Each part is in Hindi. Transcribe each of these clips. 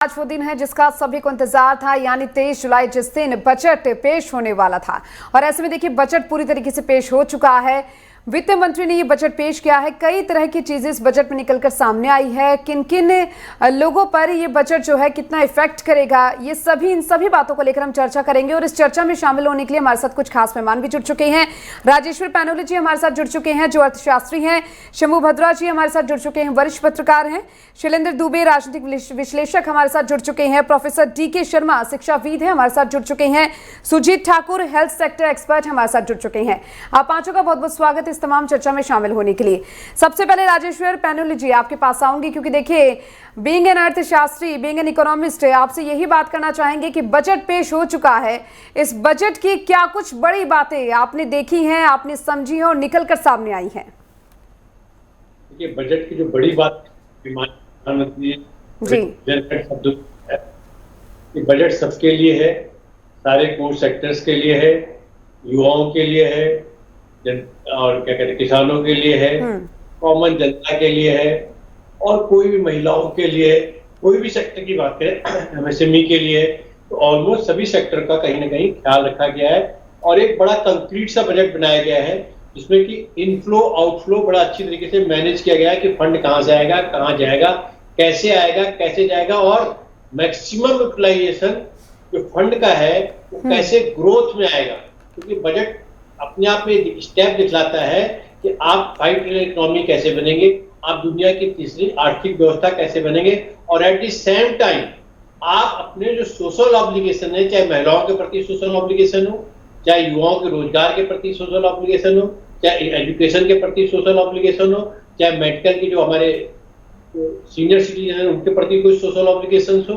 आज वो दिन है जिसका सभी को इंतजार था, यानी 23 जुलाई, जिस दिन बजट पेश होने वाला था। और ऐसे में देखिए बजट पूरी तरीके से पेश हो चुका है। वित्त मंत्री ने ये बजट पेश किया है। कई तरह की चीजें इस बजट में निकलकर सामने आई है। किन किन लोगों पर ये बजट जो है कितना इफेक्ट करेगा, ये इन सभी बातों को लेकर हम चर्चा करेंगे। और इस चर्चा में शामिल होने के लिए हमारे साथ कुछ खास मेहमान भी जुड़ चुके हैं। राजेश्वर पैनोली जी हमारे साथ जुड़ चुके हैं, जो अर्थशास्त्री हैं। शंभू भद्रा जी हमारे साथ जुड़ चुके हैं, वरिष्ठ पत्रकार हैं। शैलेंद्र दुबे राजनीतिक विश्लेषक हमारे साथ जुड़ चुके हैं। प्रोफेसर DK शर्मा शिक्षाविद हैं, हमारे साथ जुड़ चुके हैं। Sujeet Thakur health sector expert हमारे साथ जुड़ चुके हैं। आप पांचों का बहुत बहुत स्वागत इस तमाम चर्चा में शामिल होने के लिए। सबसे पहले राजेश्वर पैनोली जी आपके पास आऊंगी, क्योंकि देखिए बीइंग एन अर्थशास्त्री, बीइंग एन इकोनॉमिस्ट, आपसे यही बात करना चाहेंगे कि बजट पेश हो चुका है। इस बजट की क्या कुछ बड़ी बातें आपने देखी हैं, आपने समझी हैं और निकल कर सामने आई हैं? देखिए बजट की जो बड़ी बात प्रधानमंत्री शब्द है कि बजट सबके लिए है, सारे कोर सेक्टर्स के लिए है, युवाओं के लिए है, और क्या कहते हैं किसानों के लिए है, कॉमन जनता के लिए है, और कोई भी महिलाओं के लिए, कोई भी सेक्टर की बात करें MSME के लिए, तो ऑलमोस्ट सभी सेक्टर का कहीं ना कहीं ख्याल रखा गया है। और एक बड़ा कंक्रीट सा बजट बनाया गया है जिसमें कि इनफ्लो आउटफ्लो बड़ा अच्छी तरीके से मैनेज किया गया है कि फंड कहाँ से आएगा, कहाँ जाएगा, कैसे जाएगा, और मैक्सिमम यूटिलाइजेशन जो फंड का है वो कैसे ग्रोथ में आएगा। क्योंकि बजट अपने आप में स्टेप दिखलाता है कि आप 5 ट्रिलियन इकोनॉमी कैसे बनेंगे, आप दुनिया की तीसरी आर्थिक व्यवस्था कैसे बनेंगे, और एट द सेम टाइम आप अपने जो सोशल ऑब्लिगेशन है, चाहे महिलाओं के प्रति सोशल ऑब्लिगेशन हो, चाहे युवाओं के रोजगार के प्रति सोशल ऑब्लिगेशन हो, चाहे एजुकेशन के प्रति सोशल ऑब्लिगेशन हो, चाहे मेडिकल की जो हमारे सीनियर सिटीजन है उनके प्रति कोई सोशल ऑब्लिगेशन हो,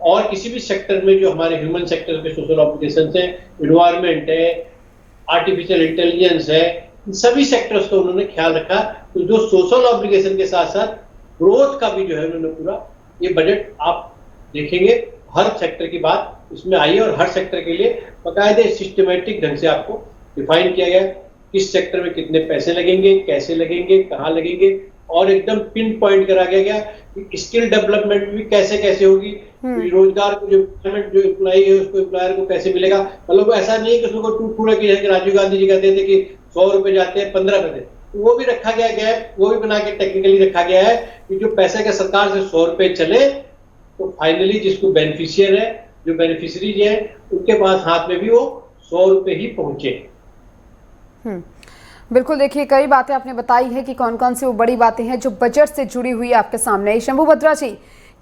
और किसी भी सेक्टर में जो हमारे ह्यूमन सेक्टर के सोशल ऑब्लिगेशन है, इन्वायरमेंट है, आर्टिफिशियल इंटेलिजेंस है, इन सभी सेक्टर्स का उन्होंने ख्याल रखा। तो जो सोशल ऑब्लिगेशन के साथ साथ ग्रोथ का भी जो है उन्होंने पूरा ये बजट आप देखेंगे हर सेक्टर की बात इसमें आई है, और हर सेक्टर के लिए बाकायदे सिस्टमेटिक ढंग से आपको डिफाइन किया गया किस सेक्टर में कितने पैसे लगेंगे, कैसे लगेंगे, कहाँ लगेंगे, और एकदम पिन पॉइंट करा गया कि स्किल डेवलपमेंट भी कैसे होगी, रोजगार को जो एम्प्लॉय है उसको एम्प्लॉयर को कैसे मिलेगा। मतलब ऐसा नहीं है कि उसको टूट कि राजीव गांधी जी कहते थे कि 100 रुपए जाते हैं 15 पैसे, तो वो भी रखा गया गैप, वो भी बना के टेक्निकली रखा गया है कि जो पैसे का सरकार से 100 रुपए चले तो फाइनली जिसको बेनिफिशियर है, जो बेनिफिशरीज है, उनके पास हाथ में भी वो 100 रुपए ही पहुंचे। बिल्कुल, देखिए कई बातें आपने बताई है कि कौन कौन सी वो बड़ी बातें हैं जो बजट से जुड़ी हुई है आपके सामने। शंभू भद्रा जी,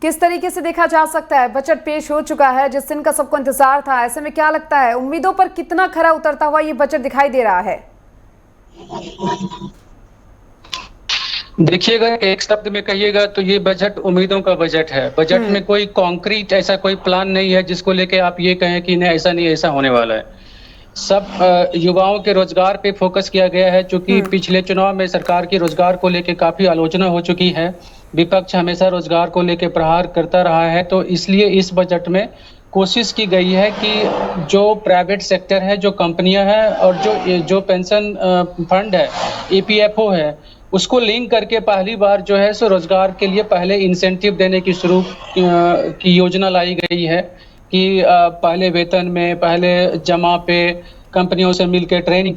किस तरीके से देखा जा सकता है, बजट पेश हो चुका है जिस दिन का सबको इंतजार था, ऐसे में क्या लगता है उम्मीदों पर कितना खरा उतरता हुआ ये बजट दिखाई दे रहा है? देखिएगा, एक शब्द में कहिएगा तो ये बजट उम्मीदों का बजट है। बजट में कोई कॉन्क्रीट ऐसा कोई प्लान नहीं है जिसको लेके आप ये कहें कि नहीं ऐसा नहीं, ऐसा होने वाला है। सब युवाओं के रोजगार पे फोकस किया गया है, क्योंकि पिछले चुनाव में सरकार की रोजगार को लेके काफी आलोचना हो चुकी है। विपक्ष हमेशा रोजगार को लेके प्रहार करता रहा है, तो इसलिए इस बजट में कोशिश की गई है कि जो प्राइवेट सेक्टर है, जो कंपनियां हैं, और जो पेंशन फंड है, EPFO है, उसको लिंक करके पहली बार जो है सो रोजगार के लिए पहले इंसेंटिव देने की की योजना लाई गई है कि पहले वेतन में, पहले जमा पे कंपनियों से मिलकर ट्रेनिंग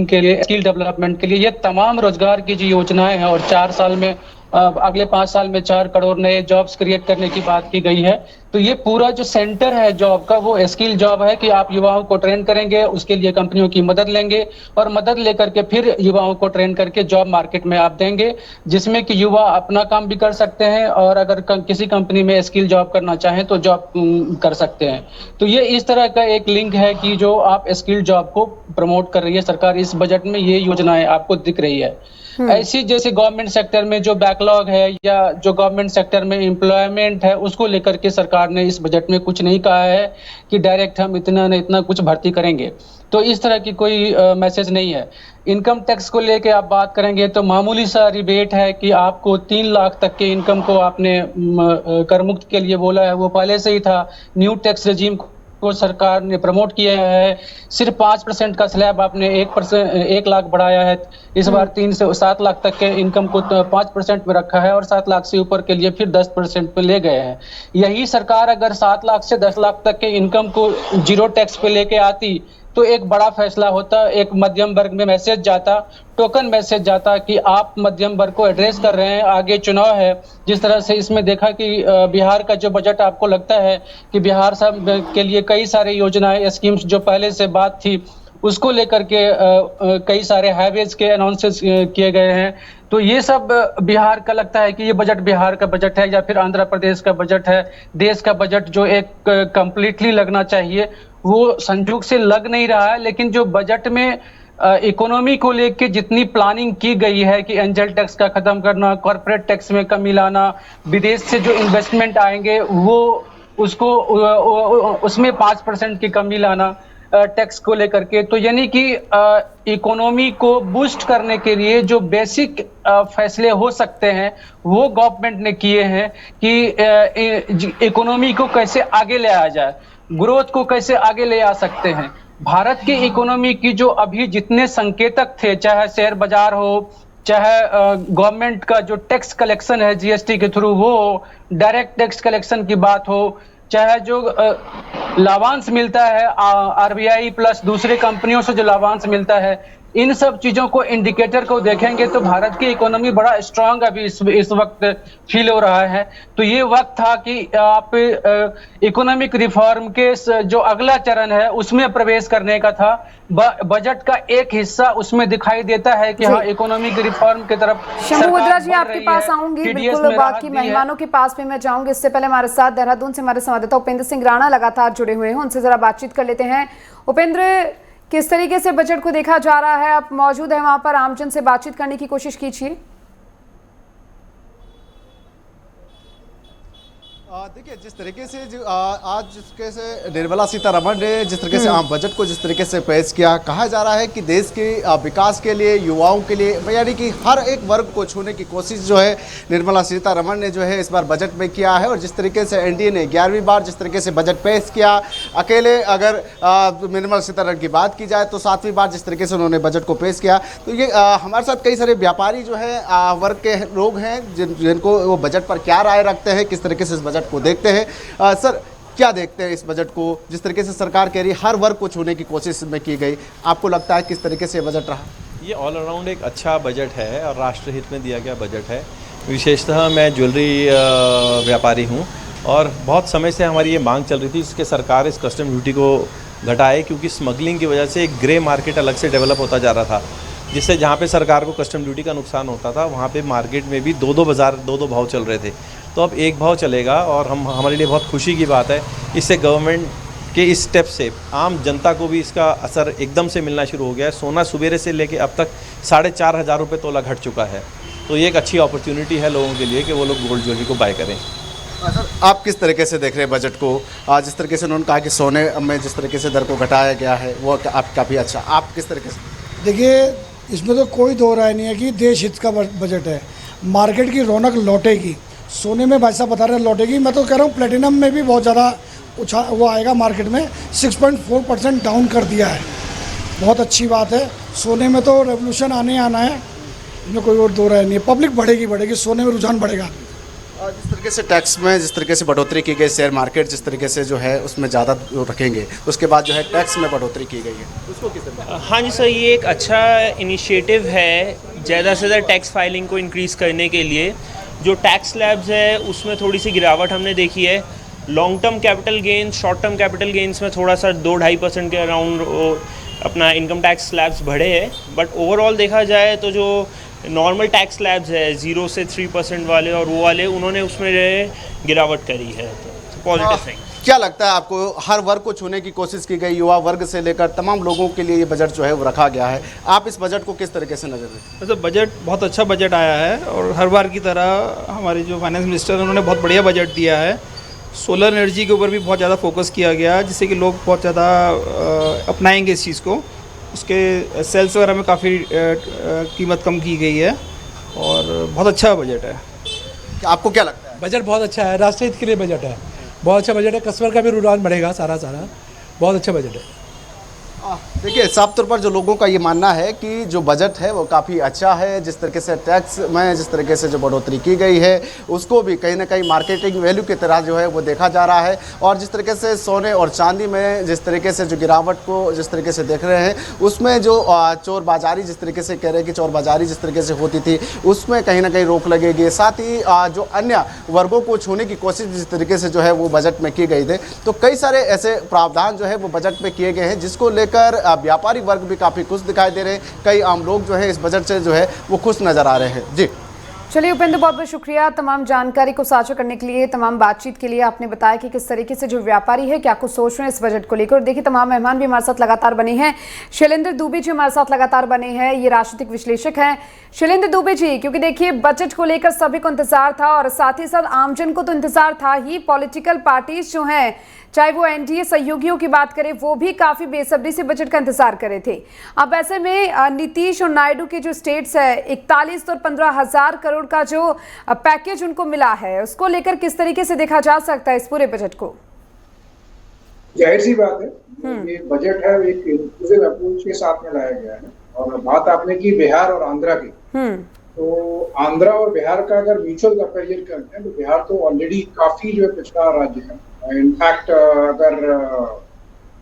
के लिए, स्किल डेवलपमेंट के लिए, ये तमाम रोजगार की जो योजनाएं हैं, और 4 साल में अगले 5 साल में 4 करोड़ नए जॉब्स क्रिएट करने की बात की गई है। तो ये पूरा जो सेंटर है जॉब का, वो स्किल जॉब है कि आप युवाओं को ट्रेन करेंगे, उसके लिए कंपनियों की मदद लेंगे, और मदद लेकर के फिर युवाओं को ट्रेन करके जॉब मार्केट में आप देंगे, जिसमें कि युवा अपना काम भी कर सकते हैं, और अगर किसी कंपनी में स्किल जॉब करना चाहें तो जॉब कर सकते हैं। तो ये इस तरह का एक लिंक है कि जो आप स्किल जॉब को प्रमोट कर रही है सरकार। इस बजट में ये योजनाएं आपको दिख रही है। ऐसी जैसे गवर्नमेंट सेक्टर में जो बैकलॉग है, या जो गवर्नमेंट सेक्टर में एम्प्लॉयमेंट है, उसको लेकर के सरकार ने इस बजट में कुछ नहीं कहा है कि डायरेक्ट हम इतना कुछ भर्ती करेंगे। तो इस तरह की कोई मैसेज नहीं है। इनकम टैक्स को लेके आप बात करेंगे तो मामूली सा रिबेट है कि आपको 3 लाख तक के इनकम को आपने कर मुक्त के लिए बोला है, वो पहले से ही था। न्यू टैक्स रेजिम को सरकार ने प्रमोट किया है। सिर्फ 5% का स्लैब आपने 1 लाख बढ़ाया है। इस बार 3 से 7 लाख तक के इनकम को 5% में रखा है और 7 लाख से ऊपर के लिए फिर 10% पे ले गए हैं। यही सरकार अगर 7 लाख से 10 लाख तक के इनकम को जीरो टैक्स पे लेके आती तो एक बड़ा फैसला होता, एक मध्यम वर्ग में मैसेज जाता, टोकन मैसेज जाता कि आप मध्यम वर्ग को एड्रेस कर रहे हैं। आगे चुनाव है, जिस तरह से इसमें देखा कि बिहार का जो बजट आपको लगता है कि बिहार सब के लिए कई सारे योजनाएं स्कीम्स जो पहले से बात थी उसको लेकर के कई सारे हाईवेज के अनाउंसेस किए गए हैं। तो ये सब बिहार का लगता है कि ये बजट बिहार का बजट है या फिर आंध्र प्रदेश का बजट है। देश का बजट जो एक कंप्लीटली लगना चाहिए वो संजोग से लग नहीं रहा है। लेकिन जो बजट में इकोनॉमी को लेके जितनी प्लानिंग की गई है कि एंजल टैक्स का खत्म करना, कॉर्पोरेट टैक्स में कमी लाना, विदेश से जो इन्वेस्टमेंट आएंगे वो उसको उसमें 5% की कमी लाना टैक्स को लेकर के, तो यानी कि इकोनॉमी को बूस्ट करने के लिए जो बेसिक फैसले हो सकते हैं वो गवर्नमेंट ने किए हैं कि इकोनॉमी को कैसे आगे ले आया जाए, ग्रोथ को कैसे आगे ले आ सकते हैं। भारत की इकोनॉमी की जो अभी जितने संकेतक थे, चाहे शेयर बाजार हो, चाहे गवर्नमेंट का जो टैक्स कलेक्शन है जीएसटी के थ्रू वो हो, डायरेक्ट टैक्स कलेक्शन की बात हो, चाहे जो लाभांश मिलता है आरबीआई प्लस दूसरी कंपनियों से जो लाभांश मिलता है, इन सब चीजों को इंडिकेटर को देखेंगे तो भारत की इकोनॉमी बड़ा स्ट्रांग अभी इस वक्त फील हो रहा है। तो ये वक्त था कि आप इकोनॉमिक रिफॉर्म के जो अगला चरण है उसमें प्रवेश करने का था। बजट का एक हिस्सा उसमें दिखाई देता है कि हाँ इकोनॉमिक रिफॉर्म की तरफ। शंभू मुद्रा जी आपके पास आऊंगी, बिल्कुल बाकी मेहमानों के पास में मैं जाऊंगी। इससे पहले हमारे साथ देहरादून से हमारे संवाददाता उपेंद्र सिंह राणा लगातार जुड़े हुए हैं, उनसे जरा बातचीत कर लेते हैं। उपेंद्र, किस तरीके से बजट को देखा जा रहा है? आप मौजूद हैं वहां पर, आमजन से बातचीत करने की कोशिश कीजिए। देखिए, जिस तरीके से आज जिसके से निर्मला सीतारमण ने जिस तरीके से आम बजट को जिस तरीके से पेश किया, कहा जा रहा है कि देश के विकास के लिए, युवाओं के लिए, यानी कि हर एक वर्ग को छूने की कोशिश जो है निर्मला सीतारमण ने जो है इस बार बजट में किया है। और जिस तरीके से एनडीए ने 11वीं बार जिस तरीके से बजट पेश किया, अकेले अगर निर्मला सीतारमण की बात की जाए तो 7वीं बार जिस तरीके से उन्होंने बजट को पेश किया। तो ये हमारे साथ कई सारे व्यापारी जो है वर्ग के लोग हैं जिनको वो बजट पर क्या राय रखते हैं, किस तरीके से इस बजट को देखते हैं। सर, क्या देखते हैं इस बजट को? जिस तरीके से सरकार कह रही है हर वर्ग को छूने की कोशिश में की गई, आपको लगता है किस तरीके से बजट रहा? ये ऑल अराउंड एक अच्छा बजट है और राष्ट्रहित में दिया गया बजट है। विशेषतः मैं ज्वेलरी व्यापारी हूँ और बहुत समय से हमारी ये मांग चल रही थी कि सरकार इस कस्टम ड्यूटी को घटाए, क्योंकि स्मगलिंग की वजह से एक ग्रे मार्केट अलग से डेवलप होता जा रहा था, जिससे जहाँ पे सरकार को कस्टम ड्यूटी का नुकसान होता था वहाँ पे मार्केट में भी दो दो भाव चल रहे थे। तो अब एक भाव चलेगा और हमारे लिए बहुत खुशी की बात है। इससे गवर्नमेंट के इस स्टेप से आम जनता को भी इसका असर एकदम से मिलना शुरू हो गया है। सोना सुबेरे से लेके अब तक 4,500 रुपये तोला घट चुका है। तो ये एक अच्छी अपॉर्चुनिटी है लोगों के लिए कि वो लोग गोल्ड ज्वेलरी को बाय करें। सर, आप किस तरीके से देख रहे हैं बजट को? जिस तरीके से उन्होंने कहा कि सोने में जिस तरीके से दर को घटाया गया है वो आप काफ़ी अच्छा, आप किस तरीके से? देखिए, इसमें तो कोई दो राय नहीं है कि देश हित का बजट है। मार्केट की रौनक लौटेगी, सोने में भाई साहब बता रहे हैं लौटेगी। मैं तो कह रहा हूँ प्लेटिनम में भी बहुत ज़्यादा वो आएगा मार्केट में, 6.4% डाउन कर दिया है, बहुत अच्छी बात है। सोने में तो रेवोल्यूशन आना है, इसमें कोई और दो राय नहीं है। पब्लिक बढ़ेगी, सोने में रुझान बढ़ेगा। जिस तरीके से टैक्स में जिस तरीके से बढ़ोतरी की गई, शेयर मार्केट जिस तरीके से जो है उसमें ज़्यादा रखेंगे, उसके बाद जो है टैक्स में बढ़ोतरी की गई है, उसको किस तरह? हाँ जी सर, ये एक अच्छा इनिशिएटिव है ज़्यादा से ज़्यादा टैक्स फाइलिंग को इंक्रीज़ करने के लिए। जो टैक्स स्लैब्स है उसमें थोड़ी सी गिरावट हमने देखी है। Long term capital gains, short term capital gains में थोड़ा सा 2-2.5% के अराउंड अपना इनकम टैक्स स्लैब्स बढ़े हैं। बट ओवरऑल देखा जाए तो जो नॉर्मल टैक्स स्लैब्स है 0 से 3% वाले और वो वाले, उन्होंने उसमें गिरावट करी है। तो पॉजिटिव थिंग। क्या लगता है आपको? हर वर्ग को छूने की कोशिश की गई, युवा वर्ग से लेकर तमाम लोगों के लिए ये बजट जो है वो रखा गया है। आप इस बजट को किस तरीके से नजर रखते हैं? तो बजट बहुत अच्छा बजट आया है और हर बार की तरह हमारे जो फाइनेंस मिनिस्टर हैं उन्होंने बहुत बढ़िया बजट दिया है। सोलर एनर्जी के ऊपर भी बहुत ज़्यादा फोकस किया गया, जिससे कि लोग बहुत ज़्यादा अपनाएंगे इस चीज़ को। उसके सेल्स वगैरह में काफ़ी कीमत कम की गई है और बहुत अच्छा बजट है। आपको क्या लगता है? बजट बहुत अच्छा है, राष्ट्र हित के लिए बजट है, बहुत अच्छा बजट है। कस्टमर का भी रुझान बढ़ेगा सारा। बहुत अच्छा बजट है। देखिए, साफ तौर पर जो लोगों का ये मानना है कि जो बजट है वो काफ़ी अच्छा है। जिस तरीके से टैक्स में जिस तरीके से जो बढ़ोतरी की गई है उसको भी कहीं ना कहीं मार्केटिंग वैल्यू की तरह जो है वो देखा जा रहा है। और जिस तरीके से सोने और चांदी में जिस तरीके से जो गिरावट को जिस तरीके से देख रहे हैं, उसमें जो चोर बाजारी जिस तरीके से कह रहे हैं कि चोर बाजारी जिस तरीके से होती थी उसमें कहीं ना कहीं रोक लगेगी। साथ ही जो अन्य वर्गों को छूने की कोशिश जिस तरीके से जो है वो बजट में की गई थी, तो कई सारे ऐसे प्रावधान जो है वो बजट में किए गए हैं जिसको लेकर व्यापारी वर्ग भी काफ़ी खुश दिखाई दे रहे हैं। कई आम लोग जो है इस बजट से जो है वो खुश नज़र आ रहे हैं। जी चलिए उपेंद्र, बहुत बहुत शुक्रिया तमाम जानकारी को साझा करने के लिए, तमाम बातचीत के लिए। आपने बताया कि किस तरीके से जो व्यापारी है क्या कुछ सोच रहे हैं इस बजट को लेकर। और देखिए, तमाम मेहमान भी हमारे साथ लगातार बने हैं। शैलेंद्र दुबे जी हमारे साथ लगातार बने हैं, ये राजनीतिक विश्लेषक हैं। शैलेंद्र दुबे जी, क्योंकि देखिए बजट को लेकर सभी को इंतजार था और साथ ही साथ आमजन को तो इंतजार था ही, पॉलिटिकल पार्टीज जो हैं चाहे वो एनडीए सहयोगियों की बात करें वो भी काफी बेसब्री से बजट का इंतजार कर रहे थे। अब ऐसे में नीतीश और नायडू के जो स्टेट्स है 41 और 15,000 करोड़ का जो पैकेज उनको मिला है, उसको लेकर किस तरीके से देखा जा सकता है इस पूरे बजट को? जाहिर सी बात है, ये बजट है एक इंक्लूसिव अप्रोच के साथ में लाया गया है। और बात आपने की बिहार और आंध्रा की, तो आंध्रा और बिहार का अगर म्यूचुअल कंपेरिजन करते हैं तो बिहार तो ऑलरेडी काफी जो है पिछड़ा राज्य है। इनफैक्ट अगर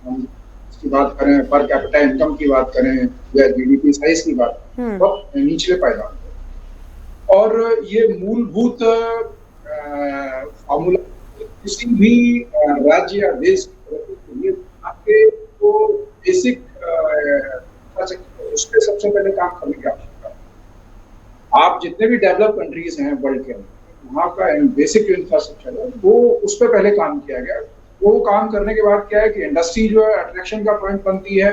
हम इसकी बात करें, पर कैपिटा इनकम की बात करें या जीडीपी साइज की बात करें, बहुत निचले पायदान पे। और ये मूलभूत फॉर्मूला किसी भी राज्य या देश की प्रगति के लिए आपके को बेसिक उस पर सबसे पहले काम करने की आवश्यकता है। आप जितने भी डेवलप कंट्रीज हैं वर्ल्ड के अंदर, वहाँ का बेसिक जो इंफ्रास्ट्रक्चर है वो उस पर पहले काम किया गया। वो काम करने के बाद क्या है कि इंडस्ट्री जो है अट्रैक्शन का पॉइंट बनती है,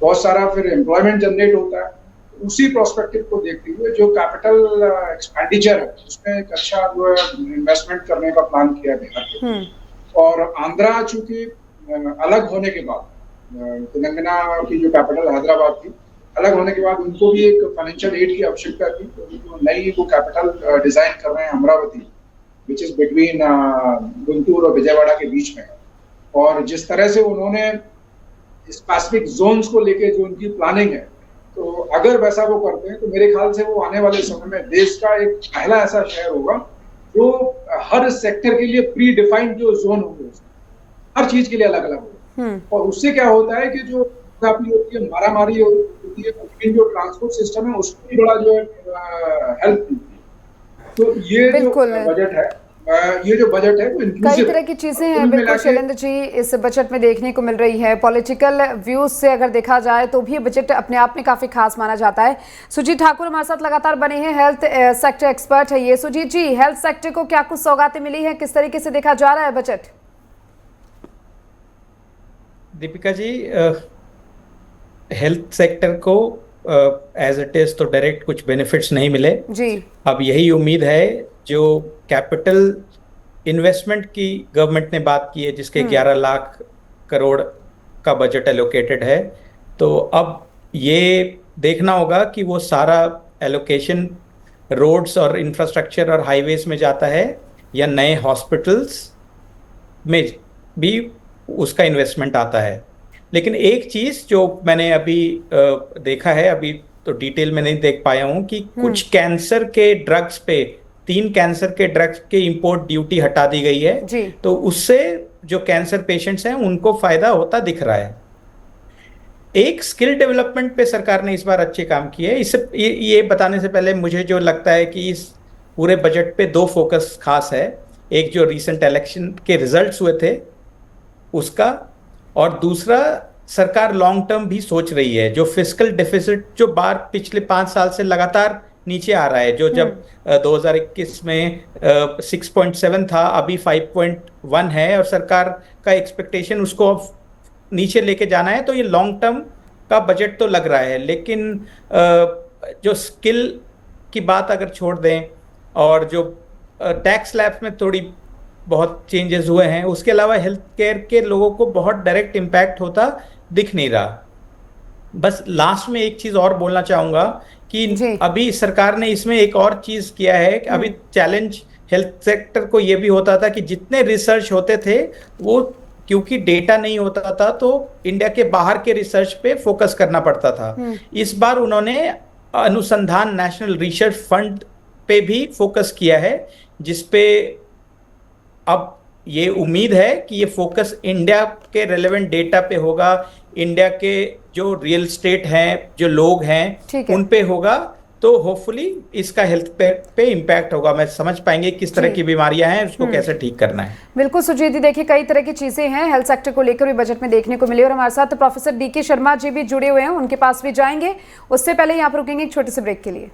बहुत सारा फिर एम्प्लॉयमेंट जनरेट होता है। उसी प्रोस्पेक्टिव को देखते हुए जो कैपिटल एक्सपेंडिचर है उसमें एक अच्छा जो है इन्वेस्टमेंट करने का प्लान किया गया। और आंध्रा चूंकि अलग होने के बाद, तेलंगाना की जो कैपिटल हैदराबाद थी, अलग होने के बाद उनको भी एक फाइनेंशियल एड की आवश्यकता थी। तो नई वो कैपिटल डिजाइन कर रहे हैं Amravati, which is between Guntur और विजयवाड़ा के बीच में। और जिस तरह से उन्होंने स्पेसिफिक जोन्स को लेके जो उनकी प्लानिंग है, तो अगर वैसा वो करते हैं तो मेरे ख्याल से वो आने वाले समय में देश का एक पहला ऐसा शहर होगा जो हर सेक्टर के लिए प्री डिफाइंड जो जोन होंगे हर चीज के लिए अलग अलग होगा। और उससे क्या होता है कि जो होती है, मारामारी होती है, जो ट्रांसपोर्ट सिस्टम है उसको भी बड़ा जो है हेल्प मिलती है। तो ये जो बजट है, ये जो बजट है वो कई तरह की चीजें हैं। बिल्कुल शैलेंद्र जी, इस बजट में देखने को मिल रही है। पॉलिटिकल व्यूज से अगर देखा जाए तो भी बजट अपने आप में काफी खास माना जाता है। सुजीत ठाकुर हमारे साथ लगातार बने हैं, हेल्थ सेक्टर एक्सपर्ट है ये। सुजीत जी, हेल्थ सेक्टर को क्या कुछ सौगातें मिली है, किस तरीके से देखा जा रहा है budget? Deepika ji, health sector को एज इट इज तो डायरेक्ट कुछ बेनिफिट्स नहीं मिले जी। अब यही उम्मीद है, जो कैपिटल इन्वेस्टमेंट की गवर्नमेंट ने बात की है जिसके 11 लाख करोड़ का बजट एलोकेटेड है, तो अब ये देखना होगा कि वो सारा एलोकेशन रोड्स और इंफ्रास्ट्रक्चर और हाईवेज में जाता है या नए हॉस्पिटल्स में भी उसका इन्वेस्टमेंट आता है। लेकिन एक चीज़ जो मैंने अभी देखा है, अभी तो डिटेल में नहीं देख पाया हूँ, कि कुछ कैंसर के ड्रग्स पे 3 कैंसर के ड्रग्स के इंपोर्ट ड्यूटी हटा दी गई है जी। तो उससे जो कैंसर पेशेंट्स हैं उनको फायदा होता दिख रहा है। एक स्किल डेवलपमेंट पे सरकार ने इस बार अच्छे काम किए। इससे ये बताने से पहले मुझे जो लगता है कि इस पूरे बजट पे 2 फोकस खास है। एक जो रिसेंट इलेक्शन के रिजल्ट्स हुए थे उसका, और दूसरा सरकार लॉन्ग टर्म भी सोच रही है। जो फिस्कल डेफिसिट जो पिछले 5 साल से लगातार नीचे आ रहा है, जो जब 2021 में 6.7 था, अभी 5.1 है, और सरकार का एक्सपेक्टेशन उसको नीचे लेके जाना है, तो ये लॉन्ग टर्म का बजट तो लग रहा है। लेकिन जो स्किल की बात अगर छोड़ दें और जो टैक्स स्लैब्स में थोड़ी बहुत चेंजेस हुए हैं, उसके अलावा हेल्थ केयर के लोगों को बहुत डायरेक्ट इम्पैक्ट होता दिख नहीं रहा। बस लास्ट में एक चीज़ और बोलना चाहूँगा कि अभी सरकार ने इसमें एक और चीज़ किया है कि अभी चैलेंज हेल्थ सेक्टर को ये भी होता था कि जितने रिसर्च होते थे वो क्योंकि डेटा नहीं होता था तो इंडिया के बाहर के रिसर्च पे फोकस करना पड़ता था। इस बार उन्होंने अनुसंधान नेशनल रिसर्च फंड पे भी फोकस किया है, जिसपे अब ये उम्मीद है कि ये फोकस इंडिया के रेलेवेंट डेटा पे होगा, इंडिया के जो रियल स्टेट हैं, जो लोग हैं, उन पे होगा, तो होपफुली इसका हेल्थ पे इम्पैक्ट होगा। मैं समझ पाएंगे किस तरह की बीमारियां हैं, उसको कैसे ठीक करना है। बिल्कुल सुजीत जी, देखिए कई तरह की चीजें हैं हेल्थ सेक्टर को लेकर भी बजट में देखने को मिली, और हमारे साथ प्रोफेसर डीके शर्मा जी भी जुड़े हुए हैं, उनके पास भी जाएंगे। उससे पहले यहाँ पर रुकेंगे एक छोटे से ब्रेक के लिए।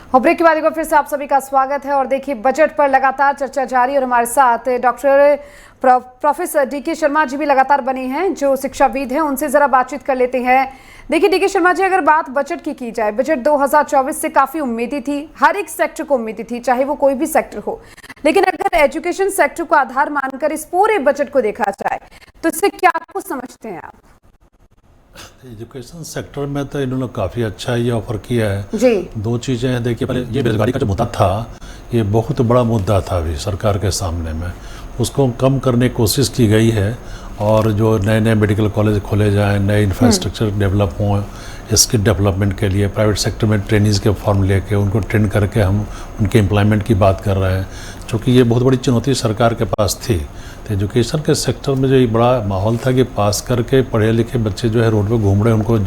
और ब्रेक के बाद एक बार फिर से आप सभी का स्वागत है। और देखिए बजट पर लगातार चर्चा जारी, और हमारे साथ doctor professor DK Sharma ji भी लगातार बने हैं, जो शिक्षाविद हैं, उनसे जरा बातचीत कर लेते हैं। देखिए डीके शर्मा जी, अगर बात बजट की जाए, बजट 2024 से काफी उम्मीदें थी, हर एक सेक्टर को उम्मीदें थी, चाहे वो कोई भी सेक्टर हो, लेकिन अगर एजुकेशन सेक्टर को आधार मानकर इस पूरे बजट को देखा जाए तो इससे क्या कुछ समझते हैं आप? एजुकेशन सेक्टर में तो इन्होंने काफ़ी अच्छा ये ऑफर किया है जी। दो चीज़ें हैं। देखिए, पहले ये बेरोजगारी का जो मुद्दा था, ये बहुत बड़ा मुद्दा था अभी सरकार के सामने में, उसको कम करने की कोशिश की गई है। और जो नए नए मेडिकल कॉलेज खोले जाएं, नए इंफ्रास्ट्रक्चर डेवलप हों, स्किल डेवलपमेंट के लिए प्राइवेट सेक्टर में ट्रेनिंग्स के फॉर्म लेके उनको ट्रेन करके हम उनके एम्प्लॉयमेंट की बात कर रहे हैं, क्योंकि ये बहुत बड़ी चुनौती सरकार के पास थी। तो एजुकेशन के सेक्टर में जो ये बड़ा माहौल था कि पास करके पढ़े लिखे बच्चे जो है रोड पे घूम रहे, उनको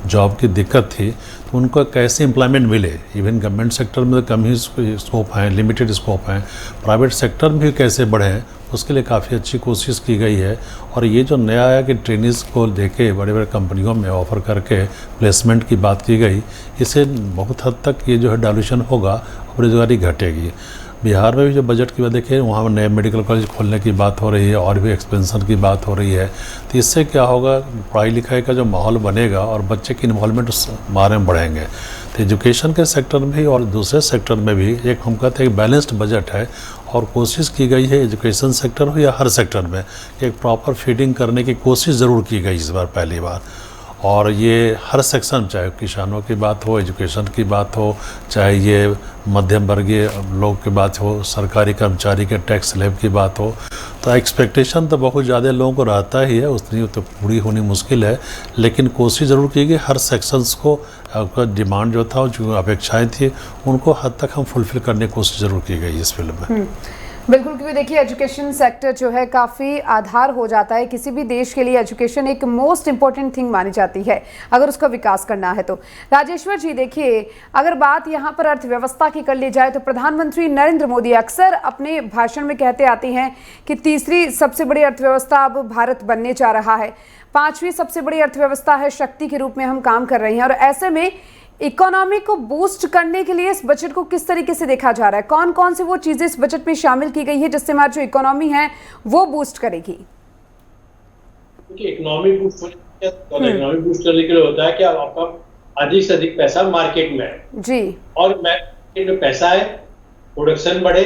जॉब की दिक्कत थी, तो उनको कैसे एम्प्लॉयमेंट मिले। इवन गवर्नमेंट सेक्टर में तो कम ही स्कोप हैं, लिमिटेड स्कोप हैं, प्राइवेट सेक्टर में भी कैसे बढ़ें, उसके लिए काफ़ी अच्छी कोशिश की गई है। और ये जो नया आया कि ट्रेनिंग्स को देके बड़े बड़े कंपनियों में ऑफर करके प्लेसमेंट की बात की गई, इससे बहुत हद तक ये जो है डायल्यूशन होगा और बेरोजगारी घटेगी। बिहार में भी जो बजट की बात देखें, वहाँ नए मेडिकल कॉलेज खोलने की बात हो रही है और भी एक्सपेंशन की बात हो रही है। तो इससे क्या होगा, पढ़ाई लिखाई का जो माहौल बनेगा और बच्चे की इन्वॉल्वमेंट उस बारे में बढ़ेंगे। तो एजुकेशन के सेक्टर में भी और दूसरे सेक्टर में भी एक हम कहते हैं बैलेंस्ड बजट है, और कोशिश की गई है एजुकेशन सेक्टर हो या हर सेक्टर में एक प्रॉपर फीडिंग करने की कोशिश ज़रूर की गई इस बार पहली बार। और ये हर सेक्शन, चाहे किसानों की बात हो, एजुकेशन की बात हो, चाहे ये मध्यम वर्गीय लोग की बात हो, सरकारी कर्मचारी के टैक्स स्लैब की बात हो, तो एक्सपेक्टेशन तो बहुत ज़्यादा लोगों को रहता ही है, उतनी तो पूरी होनी मुश्किल है। लेकिन कोशिश ज़रूर की गई हर सेक्शंस को डिमांड जो था, जो अपेक्षाएँ थी, उनको हद तक हम फुलफिल करने की कोशिश ज़रूर की गई इस फिल्म में। बिल्कुल, क्योंकि देखिए एजुकेशन सेक्टर जो है काफ़ी आधार हो जाता है किसी भी देश के लिए। एजुकेशन एक मोस्ट इंपॉर्टेंट थिंग मानी जाती है अगर उसका विकास करना है तो। राजेश्वर जी, देखिए अगर बात यहाँ पर अर्थव्यवस्था की कर ली जाए तो प्रधानमंत्री नरेंद्र मोदी अक्सर अपने भाषण में कहते आते हैं कि तीसरी सबसे बड़ी अर्थव्यवस्था अब भारत बनने जा रहा है, 5वीं सबसे बड़ी अर्थव्यवस्था है, शक्ति के रूप में हम काम कर रहे हैं। और ऐसे में इकोनॉमी को बूस्ट करने के लिए इस बजट को किस तरीके से देखा जा रहा है? कौन कौन से वो चीजें इस बजट में शामिल की गई है जिससे हमारी जो इकोनॉमी है वो बूस्ट करेगी? इकोनॉमी बूस्ट करने के लिए होता है कि आपका अधिक से अधिक पैसा मार्केट में है जी, और मार्केट में पैसा है, प्रोडक्शन बढ़े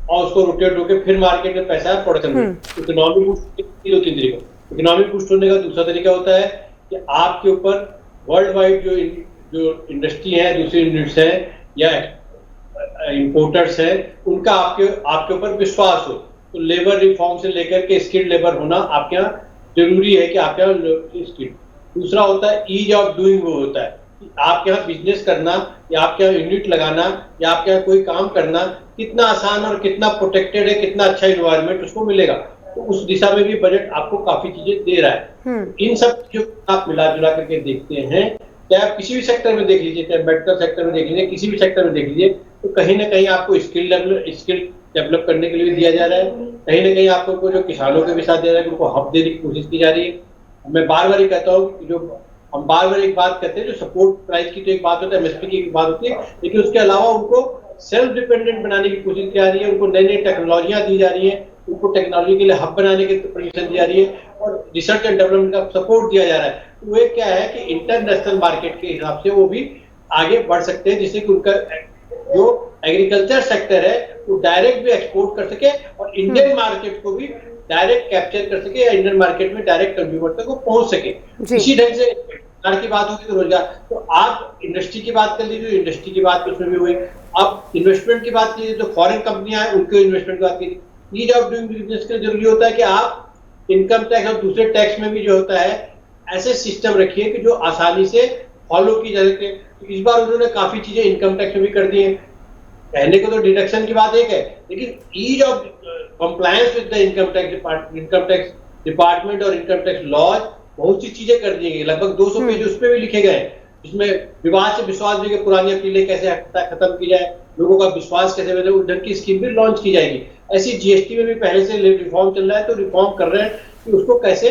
और उसको रोटेट होकर फिर मार्केट में पैसा है, प्रोडक्शन बढ़े। इकोनॉमी बूस्ट 2-3 तरीका। इकोनॉमी बूस्ट होने का दूसरा तरीका होता है कि आपके ऊपर वर्ल्ड वाइड जो इंडस्ट्री है, दूसरी यूनिट्स हैं या इंपोर्टर्स हैं, उनका आपके ऊपर विश्वास हो। तो लेबर रिफॉर्म से लेकर के स्किल्ड लेबर होना आपके यहाँ जरूरी है कि आपके यहाँ स्किल्ड। दूसरा होता है ईज ऑफ डूइंग, वो होता है कि आपके यहाँ बिजनेस करना या आपके यहाँ यूनिट लगाना या आपके यहाँ कोई काम करना कितना आसान और कितना प्रोटेक्टेड है, कितना अच्छा इन्वायरमेंट उसको मिलेगा। तो उस दिशा में भी बजट आपको काफी चीजें दे रहा है। इन सब चीजों को आप मिला जुला करके देखते हैं, चाहे आप किसी भी सेक्टर में देख लीजिए, चाहे मेडिकल सेक्टर में देख लीजिए, किसी भी सेक्टर में देख लीजिए, तो कहीं ना कहीं आपको स्किल डेवलप करने के लिए दिया जा रहा है। कहीं ना कहीं आपको जो किसानों के भी साथ दे रहा है, उनको हक देने की कोशिश की जा रही है। मैं बार बार ही कहता हूँ कि जो हम बार बार एक बात कहते हैं, जो सपोर्ट प्राइस की तो एक बात होता है, एमएसपी की एक बात होती है, लेकिन उसके अलावा उनको सेल्फ डिपेंडेंट बनाने की कोशिश की जा रही है। उनको नई नई टेक्नोलॉजियां दी जा रही है, उनको टेक्नोलॉजी के लिए हब बनाने की परमिशन दी जा रही है और रिसर्च एंड डेवलपमेंट का सपोर्ट दिया जा रहा है। वे क्या है कि इंटरनेशनल मार्केट के हिसाब से वो भी आगे बढ़ सकते हैं, जिससे कि उनका जो एग्रीकल्चर सेक्टर है वो डायरेक्ट भी एक्सपोर्ट कर सके और इंडियन मार्केट को भी डायरेक्ट कैप्चर कर सके या इंडियन मार्केट में डायरेक्ट कंज्यूमर तक वो पहुंच सके। इसी ढंग से रोजगार की बात होगी तो रोजगार, तो आप इंडस्ट्री की बात कर लीजिए, इंडस्ट्री की बात उसमें भी हुई। अब इन्वेस्टमेंट की बात कीजिए तो फॉरेन कंपनियां हैं उनके इन्वेस्टमेंट की बात कीजिए। ईज ऑफ डूइंग बिजनेस के लिए जरूरी होता है कि आप इनकम टैक्स और दूसरे टैक्स में भी जो होता है ऐसे सिस्टम रखिए कि जो आसानी से फॉलो की जा सके। तो इस बार उन्होंने काफी चीजें इनकम टैक्स में भी कर दी है। कहने को तो डिडक्शन की बात एक है, लेकिन ease of compliance with the income tax department और इनकम टैक्स लॉज बहुत सी चीजें कर दी गई। लगभग 200 पेज उस पर भी लिखे गए, जिसमें विवाद से विश्वास भी, पुरानी अपीलें कैसे खत्म की जाए, लोगों का विश्वास कैसे बने, उस ढंग की स्कीम भी लॉन्च की जाएगी। ऐसी जीएसटी में भी पहले से रिफॉर्म चल रहा है, तो रिफॉर्म कर रहे हैं कि उसको कैसे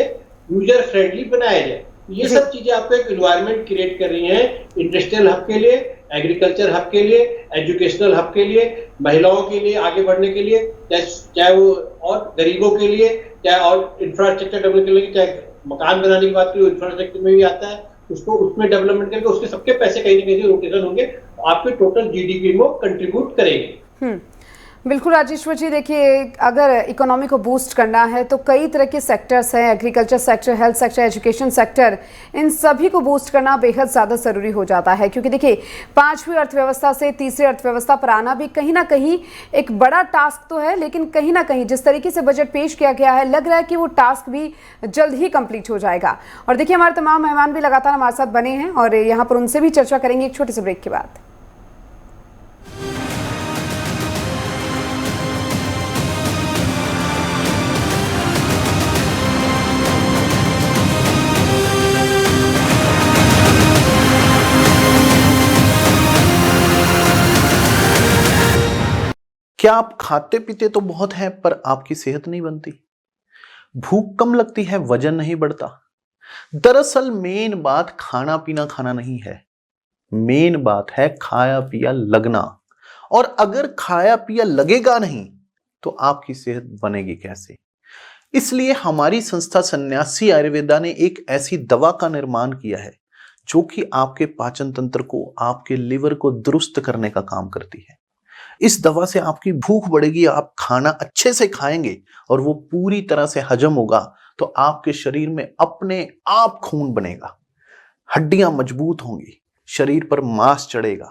यूजर फ्रेंडली बनाया जाए। ये सब चीजें आपको एक एनवायरनमेंट क्रिएट कर रही हैं इंडस्ट्रियल हब के लिए, एग्रीकल्चर हब के लिए, एजुकेशनल हब के लिए, महिलाओं के लिए आगे बढ़ने के लिए, चाहे वो और गरीबों के लिए, चाहे और इंफ्रास्ट्रक्चर डेवलप के लिए, चाहे मकान बनाने की बात करें इंफ्रास्ट्रक्चर में भी आता है, उसको उसमें डेवलपमेंट करके उसके सबके पैसे कहीं ना कहीं रोटेशन होंगे, आपके टोटल जीडीपी में कंट्रीब्यूट करेंगे। बिल्कुल राजेश्वर जी, देखिए अगर इकोनॉमी को बूस्ट करना है तो कई तरह के सेक्टर्स हैं, agriculture sector, health sector, education sector, इन सभी को बूस्ट करना बेहद ज़्यादा ज़रूरी हो जाता है। क्योंकि देखिए 5वीं अर्थव्यवस्था से तीसरी अर्थव्यवस्था पर आना भी कहीं ना कहीं एक बड़ा टास्क तो है, लेकिन कहीं ना कहीं जिस तरीके से बजट पेश किया गया है लग रहा है कि वो टास्क भी जल्द ही कंप्लीट हो जाएगा। और देखिए हमारे तमाम मेहमान भी लगातार हमारे साथ बने हैं और यहाँ पर उनसे भी चर्चा करेंगे एक छोटे से ब्रेक के बाद। क्या आप खाते पीते तो बहुत हैं पर आपकी सेहत नहीं बनती? भूख कम लगती है, वजन नहीं बढ़ता? दरअसल मेन बात खाना पीना खाना नहीं है, मेन बात है खाया पिया लगना। और अगर खाया पिया लगेगा नहीं तो आपकी सेहत बनेगी कैसे? इसलिए हमारी संस्था सन्यासी आयुर्वेदा ने एक ऐसी दवा का निर्माण किया है जो कि आपके पाचन तंत्र को, आपके लिवर को दुरुस्त करने का काम करती है। इस दवा से आपकी भूख बढ़ेगी, आप खाना अच्छे से खाएंगे और वो पूरी तरह से हजम होगा तो आपके शरीर में अपने आप खून बनेगा, हड्डियां मजबूत होंगी, शरीर पर मांस चढ़ेगा,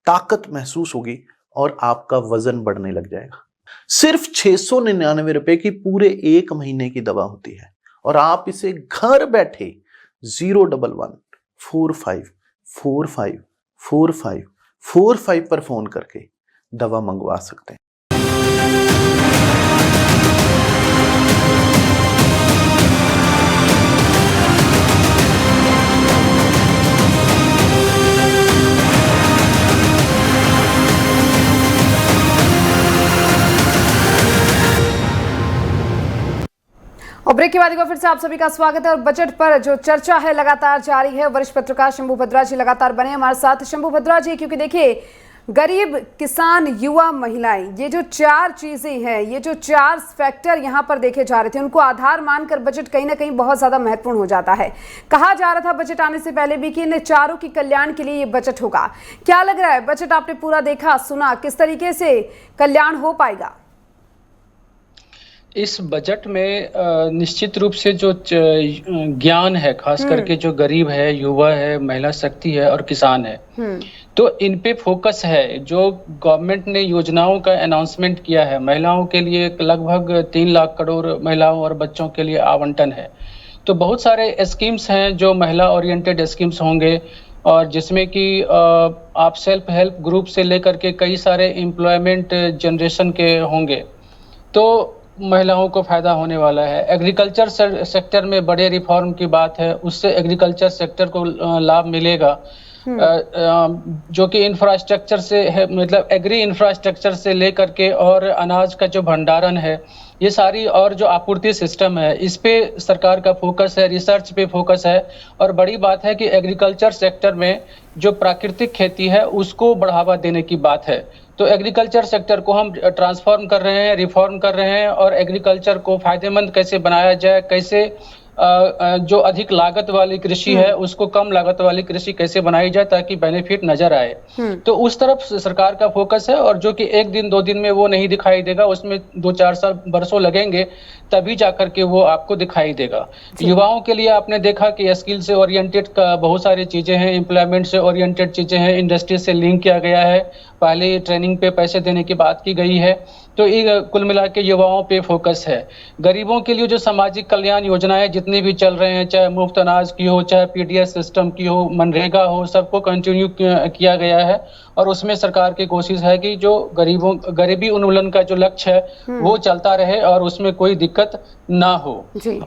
ताकत महसूस होगी और आपका वजन बढ़ने लग जाएगा। सिर्फ 699 रुपए की पूरे 1 महीने की दवा होती है और आप इसे घर बैठे 01145454545 पर फोन करके दवा मंगवा सकते हैं। और ब्रेक के बाद एक बार फिर से आप सभी का स्वागत है। और बजट पर जो चर्चा है लगातार जारी है। वरिष्ठ पत्रकार शंभू भद्रा जी लगातार बने हमारे साथ। शंभू भद्रा जी, क्योंकि देखिए गरीब, किसान, युवा, महिलाएं, ये जो 4 चीजें हैं, ये जो 4 फैक्टर यहाँ पर देखे जा रहे थे, उनको आधार मानकर बजट कहीं ना कहीं बहुत ज्यादा महत्वपूर्ण हो जाता है। कहा जा रहा था बजट आने से पहले भी कि इन चारों के कल्याण के लिए ये बजट होगा। क्या लग रहा है, बजट आपने पूरा देखा, सुना, किस तरीके से कल्याण हो पाएगा? इस बजट में निश्चित रूप से जो ज्ञान है, खास करके जो गरीब है, युवा है, महिला शक्ति है और किसान है, तो इन पे फोकस है। जो गवर्नमेंट ने योजनाओं का अनाउंसमेंट किया है, महिलाओं के लिए लगभग 3 लाख करोड़ महिलाओं और बच्चों के लिए आवंटन है। तो बहुत सारे स्कीम्स हैं जो महिला ओरिएंटेड स्कीम्स होंगे और जिसमें कि आप सेल्फ हेल्प ग्रुप से लेकर के कई सारे एम्प्लॉयमेंट जनरेशन के होंगे, तो महिलाओं को फायदा होने वाला है। एग्रीकल्चर सेक्टर में बड़े रिफॉर्म की बात है, उससे एग्रीकल्चर सेक्टर को लाभ मिलेगा, जो कि इंफ्रास्ट्रक्चर से है, मतलब एग्री इंफ्रास्ट्रक्चर से लेकर के और अनाज का जो भंडारण है, ये सारी और जो आपूर्ति सिस्टम है, इस पे सरकार का फोकस है, रिसर्च पे फोकस है। और बड़ी बात है कि एग्रीकल्चर सेक्टर में जो प्राकृतिक खेती है उसको बढ़ावा देने की बात है। तो एग्रीकल्चर सेक्टर को हम ट्रांसफॉर्म कर रहे हैं, रिफॉर्म कर रहे हैं और एग्रीकल्चर को फायदेमंद कैसे बनाया जाए, कैसे जो अधिक लागत वाली कृषि है उसको कम लागत वाली कृषि कैसे बनाई जाए ताकि बेनिफिट नजर आए। तो उस तरफ सरकार का फोकस है, और जो कि एक दिन दो दिन में वो नहीं दिखाई देगा, उसमें 2-4 साल बरसों लगेंगे तभी जाकर के वो आपको दिखाई देगा। युवाओं के लिए आपने देखा कि स्किल से ओरिएंटेड का बहुत सारी चीजें हैं, एम्प्लॉयमेंट से ओरिएंटेड चीजें हैं, इंडस्ट्री से लिंक किया गया है, पहले ट्रेनिंग पे पैसे देने की बात की गई है। तो ये कुल मिला के युवाओं पे फोकस है। गरीबों के लिए जो सामाजिक कल्याण योजनाएं जितनी भी चल रहे हैं, चाहे मुफ्त अनाज की हो, चाहे पीडीएस सिस्टम की हो, मनरेगा हो, सबको कंटिन्यू किया गया है। और उसमें सरकार की कोशिश है कि जो गरीबी उन्मूलन का जो लक्ष्य है वो चलता रहे और उसमें कोई दिक्कत ना हो।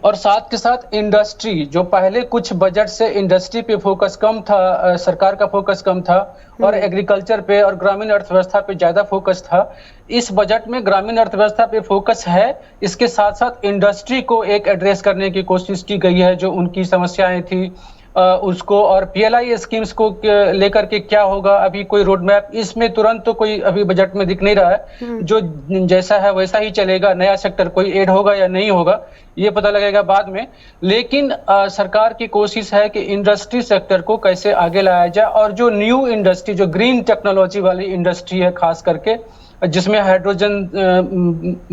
और साथ के साथ इंडस्ट्री, जो पहले कुछ बजट से इंडस्ट्री पे फोकस कम था, सरकार का फोकस कम था, और एग्रीकल्चर पे और ग्रामीण अर्थव्यवस्था पे ज्यादा फोकस था। इस बजट में ग्रामीण अर्थव्यवस्था पे फोकस है, इसके साथ साथ इंडस्ट्री को एक एड्रेस करने की कोशिश की गई है, जो उनकी समस्याएं थी उसको, और पीएलआई स्कीम्स को लेकर के क्या होगा, अभी कोई रोड मैप इसमें तुरंत तो कोई अभी बजट में दिख नहीं रहा है। जो जैसा है वैसा ही चलेगा, नया सेक्टर कोई ऐड होगा या नहीं होगा ये पता लगेगा बाद में। लेकिन सरकार की कोशिश है कि इंडस्ट्री सेक्टर को कैसे आगे लाया जाए, और जो न्यू इंडस्ट्री, जो ग्रीन टेक्नोलॉजी वाली इंडस्ट्री है खास करके, जिसमें हाइड्रोजन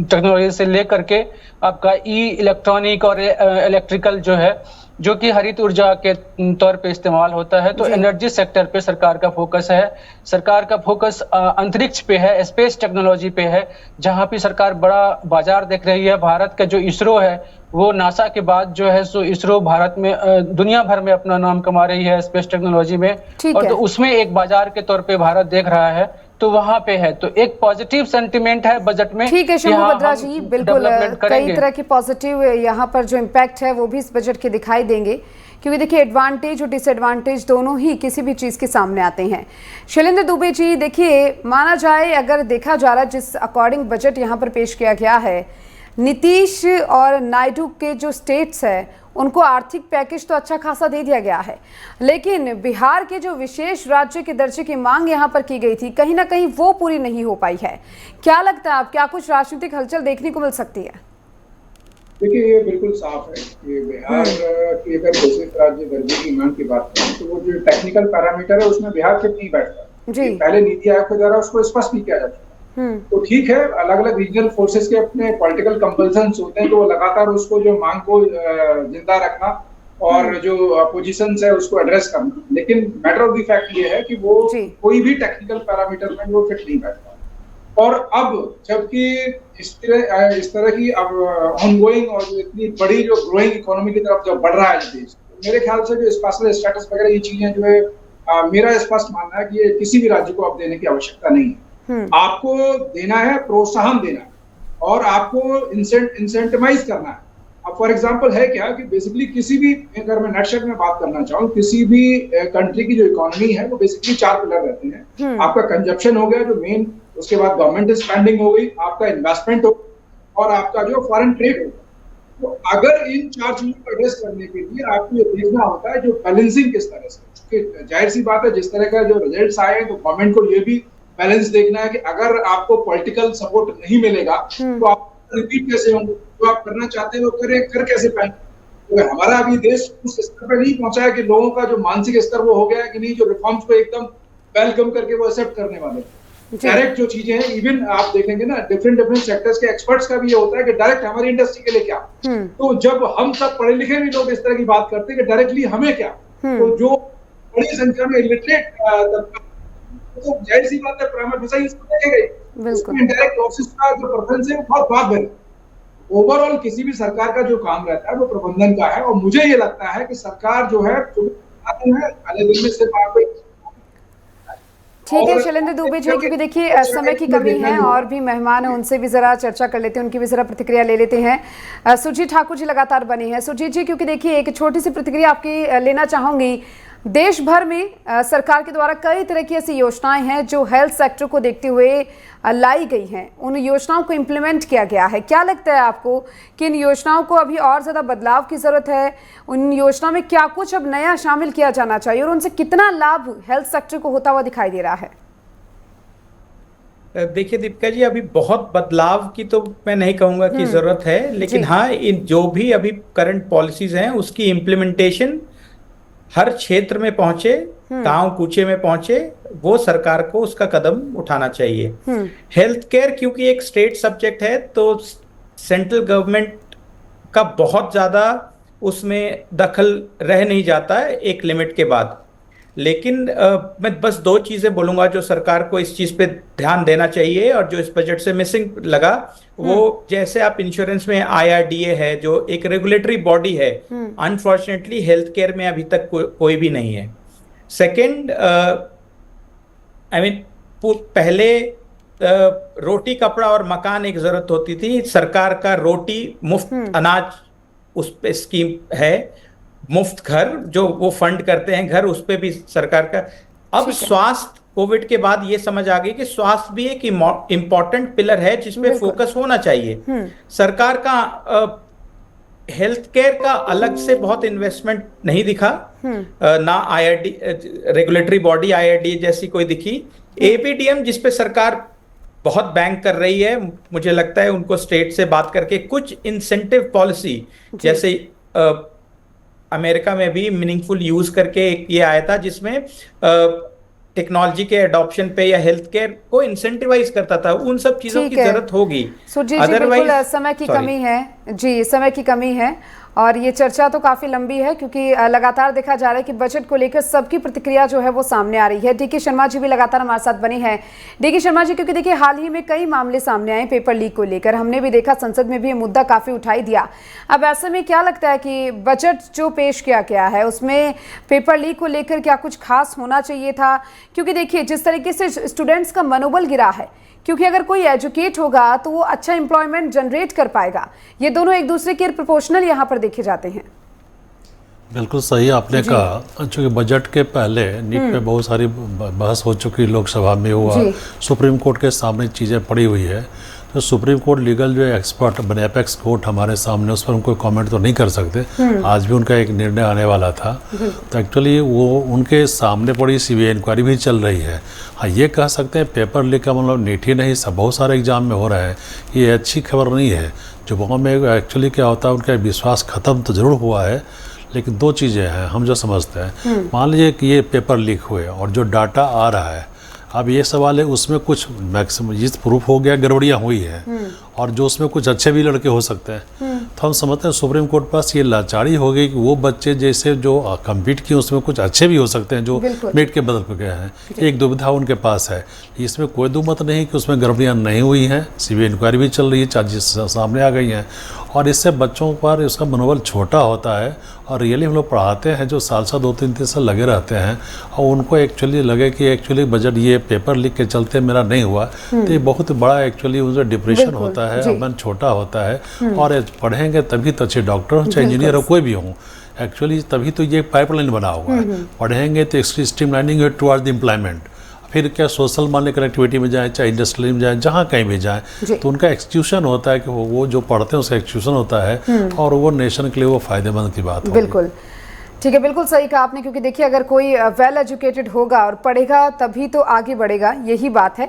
टेक्नोलॉजी से लेकर के आपका इलेक्ट्रॉनिक और इलेक्ट्रिकल जो है, जो कि हरित ऊर्जा के तौर पे इस्तेमाल होता है। तो एनर्जी सेक्टर पे सरकार का फोकस है। सरकार का फोकस अंतरिक्ष पे है, स्पेस टेक्नोलॉजी पे है, जहां पे सरकार बड़ा बाजार देख रही है। भारत का जो इसरो है वो नासा के बाद जो है सो इसरो भारत में दुनिया भर में अपना नाम कमा रही है स्पेस टेक्नोलॉजी में, और तो उसमें एक बाजार के तौर पे भारत देख रहा है, तो वहां पे है। तो एक पॉजिटिव सेंटिमेंट है बजट में। ठीक है शंभू भद्रा जी, बिल्कुल कई तरह की पॉजिटिव यहाँ पर जो इम्पैक्ट है वो भी इस बजट के दिखाई देंगे, क्योंकि देखिए एडवांटेज और डिसएडवांटेज दोनों ही किसी भी चीज़ के सामने आते हैं। शैलेंद्र दुबे जी, देखिए माना जाए, अगर देखा जा रहा है जिस अकॉर्डिंग बजट यहाँ पर पेश किया गया है, नीतीश और नायडू के जो स्टेट्स है उनको आर्थिक पैकेज तो अच्छा खासा दे दिया गया है, लेकिन बिहार के जो विशेष राज्य के दर्जे की मांग यहाँ पर की गई थी, कहीं ना कहीं वो पूरी नहीं हो पाई है। क्या लगता है आप, क्या कुछ राजनीतिक हलचल देखने को मिल सकती है? देखिए ये बिल्कुल साफ है कि बिहार की अगर विशेष राज्य दर्जे की मांग की बात करें तो वो जो टेक्निकल पैरामीटर है उसमें बिहार फिट नहीं बैठता। पहले नीति आयोग के द्वारा उसको स्पष्ट भी किया जा चुका। तो ठीक है, अलग अलग रीजनल फोर्सेस के अपने पॉलिटिकल कंपल्सन्स होते हैं, तो वो लगातार उसको जो मांग को जिंदा रखना और जो अपोजिशंस है उसको एड्रेस करना, लेकिन मैटर ऑफ द फैक्ट ये है कि वो कोई भी टेक्निकल पैरामीटर में वो फिट नहीं बैठता। और अब जबकि इस तरह की अब ऑनगोइंग और इतनी बड़ी जो ग्रोइंग इकोनॉमी की तरफ जो बढ़ रहा है देश, तो मेरे ख्याल से जो स्पेशल स्टेटस वगैरह ये चीजें जो है, मेरा स्पष्ट मानना है कि ये किसी भी राज्य को अब देने की आवश्यकता नहीं है। आपको देना है, प्रोत्साहन देना है, और आपको इंसेंटिवाइज करना है। अब फॉर एग्जांपल है क्या कि बेसिकली किसी भी, अगर मैं नटशॉट में बात करना चाहूँ, किसी भी कंट्री की जो इकोनॉमी है वो बेसिकली 4 पिलर रहते हैं। आपका कंजप्शन हो गया जो मेन, उसके बाद गवर्नमेंट स्पेंडिंग हो गई, आपका इन्वेस्टमेंट हो, और आपका जो फॉरेन ट्रेड हो। तो अगर इन 4 चीजों को एड्रेस करने के लिए आपको ये देखना होता है जो बैलेंसिंग किस तरह से, जाहिर सी बात है जिस तरह का जो रिजल्ट्स आए हैं तो गवर्नमेंट को ये भी बैलेंस देखना है कि अगर आपको पॉलिटिकल सपोर्ट नहीं मिलेगा तो आप रिपीट कैसे होंगे, जो आप करना चाहते हैं वो कर कैसे पाएंगे। तो हमारा अभी देश उस स्तर पर नहीं पहुंचा है कि लोगों का जो मानसिक स्तर वो हो गया है कि नहीं, जो रिफॉर्म्स को एकदम वेलकम करके वो एक्सेप्ट करने वाले। डायरेक्ट जो चीजें हैं, इवन आप देखेंगे ना डिफरेंट सेक्टर्स के एक्सपर्ट्स का भी ये होता है कि डायरेक्ट हमारी इंडस्ट्री के लिए क्या। तो जब हम सब पढ़े लिखे भी लोग इस तरह की बात करते हैं कि डायरेक्टली हमें क्या, तो जो बड़ी संख्या में इलिटरेट, तो जाहिर सी बात है प्राइमरी डिजाइन इसको देखेगा, इसमें इनडायरेक्ट लॉसेस का जो प्रेफरेंस है वो बहुत बाद में। ओवरऑल किसी भी सरकार का जो काम रहता है वो प्रबंधन का है, और मुझे ये लगता है कि सरकार जो है आने दिन में सिर्फ आपको। ठीक है शैलेंद्र दुबे जी, क्योंकि देखिए समय की कमी है और भी मेहमान है, उनसे भी जरा चर्चा कर लेते हैं, उनकी भी जरा प्रतिक्रिया ले लेते हैं। सुरजीत ठाकुर जी लगातार बनी है। सुरजीत जी, क्योंकि देखिए एक छोटी सी प्रतिक्रिया आपकी लेना चाहूंगी। देश भर में सरकार के द्वारा कई तरह की ऐसी योजनाएं हैं जो हेल्थ सेक्टर को देखते हुए लाई गई हैं, उन योजनाओं को इम्प्लीमेंट किया गया है। क्या लगता है आपको कि इन योजनाओं को अभी और ज़्यादा बदलाव की ज़रूरत है? उन योजनाओं में क्या कुछ अब नया शामिल किया जाना चाहिए और उनसे कितना लाभ हेल्थ सेक्टर को होता हुआ दिखाई दे रहा है? देखिए दीपिका जी, अभी बहुत बदलाव की तो मैं नहीं कहूंगा कि जरूरत है, लेकिन हाँ, इन जो भी अभी करंट पॉलिसीज हैं उसकी इम्प्लीमेंटेशन हर क्षेत्र में पहुंचे, गांव कूचे में पहुंचे, वो सरकार को उसका कदम उठाना चाहिए। हेल्थ केयर क्योंकि एक स्टेट सब्जेक्ट है, तो सेंट्रल गवर्नमेंट का बहुत ज्यादा उसमें दखल रह नहीं जाता है एक लिमिट के बाद। लेकिन मैं बस 2 चीजें बोलूंगा जो सरकार को इस चीज पे ध्यान देना चाहिए और जो इस बजट से मिसिंग लगा, वो जैसे आप इंश्योरेंस में IRDA है जो एक रेगुलेटरी बॉडी है, अनफॉर्चुनेटली हेल्थ केयर में अभी तक कोई भी नहीं है। सेकंड, पहले रोटी कपड़ा और मकान एक जरूरत होती थी, सरकार का रोटी मुफ्त अनाज उस पे स्कीम है, मुफ्त घर जो वो फंड करते हैं घर, उस पे भी सरकार का। अब स्वास्थ्य, कोविड के बाद ये समझ आ गई कि स्वास्थ्य भी एक इम्पॉर्टेंट पिलर है जिसपे फोकस होना चाहिए। सरकार का हेल्थ केयर का अलग से बहुत इन्वेस्टमेंट नहीं दिखा, ना IRD रेगुलेटरी बॉडी IRDA जैसी कोई दिखी। APDM जिसपे सरकार बहुत बैंक कर रही है, मुझे लगता है उनको स्टेट से बात करके कुछ इंसेंटिव पॉलिसी, जैसे अमेरिका में भी मीनिंगफुल यूज करके एक ये आया था जिसमें टेक्नोलॉजी के अडॉप्शन पे या हेल्थ केयर को इंसेंटिवाइज करता था। उन सब चीजों की जरूरत होगी। अदरवाइज समय की कमी है जी, समय की कमी है और ये चर्चा तो काफी लंबी है क्योंकि लगातार देखा जा रहा है कि बजट को लेकर सबकी प्रतिक्रिया जो है वो सामने आ रही है। DK शर्मा जी भी लगातार हमारे साथ बने हैं। DK शर्मा जी, क्योंकि देखिए हाल ही में कई मामले सामने आए पेपर लीक को लेकर, हमने भी देखा संसद में भी ये मुद्दा काफी उठाई दिया। अब ऐसे में क्या लगता है कि बजट जो पेश किया गया है उसमें पेपर लीक को लेकर क्या कुछ खास होना चाहिए था? क्योंकि देखिए जिस तरीके से स्टूडेंट्स का मनोबल गिरा है, क्योंकि अगर कोई एजुकेट होगा तो वो अच्छा एम्प्लॉयमेंट जनरेट कर पाएगा। ये दोनों एक दूसरे के प्रोपोर्शनल यहाँ पर देखे जाते हैं। बिल्कुल सही आपने कहा। चूँकि बजट के पहले नीट पे बहुत सारी बहस हो चुकी, लोकसभा में हुआ, सुप्रीम कोर्ट के सामने चीज़ें पड़ी हुई है। तो सुप्रीम कोर्ट लीगल जो एक्सपर्ट बने, एपेक्स कोर्ट हमारे सामने, उस पर हम कोई कमेंट तो नहीं कर सकते। आज भी उनका एक निर्णय आने वाला था, तो एक्चुअली वो उनके सामने पड़ी CBI इंक्वायरी भी चल रही है। हाँ, ये कह सकते हैं पेपर लीक का मतलब नीट ही नहीं, सब बहुत सारे एग्जाम में हो रहा है, ये अच्छी खबर नहीं है। युवाओं में एक्चुअली क्या होता है, उनका विश्वास ख़त्म तो ज़रूर हुआ है, लेकिन 2 चीज़ें हैं हम जो समझते हैं। मान लीजिए कि ये पेपर लीक हुए और जो डाटा आ रहा है, अब ये सवाल है उसमें कुछ मैक्सिमम ये प्रूफ हो गया गड़बड़ियाँ हुई हैं और जो उसमें कुछ अच्छे भी लड़के हो सकते हैं। तो हम समझते हैं सुप्रीम कोर्ट पास ये लाचारी हो गई कि वो बच्चे जैसे जो कम्पीट किए उसमें कुछ अच्छे भी हो सकते हैं जो नीट के बदल पे गए हैं। एक दुविधा उनके पास है, इसमें कोई दुमत नहीं कि उसमें गड़बड़ियाँ नहीं हुई हैं। CBI इंक्वायरी भी चल रही है, चार्जेस सामने आ गई हैं और इससे बच्चों पर उसका मनोबल छोटा होता है। और रियली हम लोग पढ़ाते हैं जो साल 2-3 साल लगे रहते हैं और उनको एक्चुअली लगे कि एक्चुअली बजट ये पेपर लीक के चलते मेरा नहीं हुआ, तो ये बहुत बड़ा एक्चुअली उनका डिप्रेशन होता है, मन छोटा होता है। और पढ़ेंगे तभी तो अच्छे डॉक्टर हो, चाहे इंजीनियर हो, कोई भी हो, एक्चुअली तभी तो ये पाइपलाइन बना हुआ है। पढ़ेंगे तो स्ट्रीमलाइनिंग टुवर्ड्स द एम्प्लॉयमेंट, फिर क्या सोशल मान ली कनेक्टिविटी में जाए, चाहे इंडस्ट्रियल में जाए, जहाँ कहीं भी जाए, तो उनका एक्सक्यूशन होता है कि वो जो पढ़ते हैं उसका एक्सक्यूशन होता है और वो नेशन के लिए वो फायदेमंद की बात है। बिल्कुल ठीक है, बिल्कुल सही कहा आपने, क्योंकि देखिए अगर कोई वेल एजुकेटेड होगा और पढ़ेगा तभी तो आगे बढ़ेगा, यही बात है।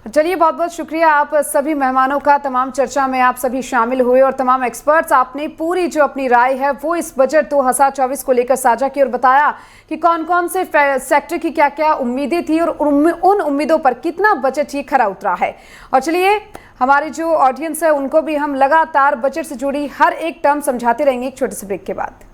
चलिए, बहुत बहुत शुक्रिया आप सभी मेहमानों का, तमाम चर्चा में आप सभी शामिल हुए और तमाम एक्सपर्ट्स आपने पूरी जो अपनी राय है वो इस बजट 2024 को लेकर साझा की और बताया कि कौन कौन से सेक्टर की क्या क्या उम्मीदें थी और उन उम्मीदों पर कितना बजट ये खरा उतरा है। और चलिए, हमारी जो ऑडियंस है उनको भी हम लगातार बजट से जुड़ी हर एक टर्म समझाते रहेंगे एक छोटे से ब्रेक के बाद।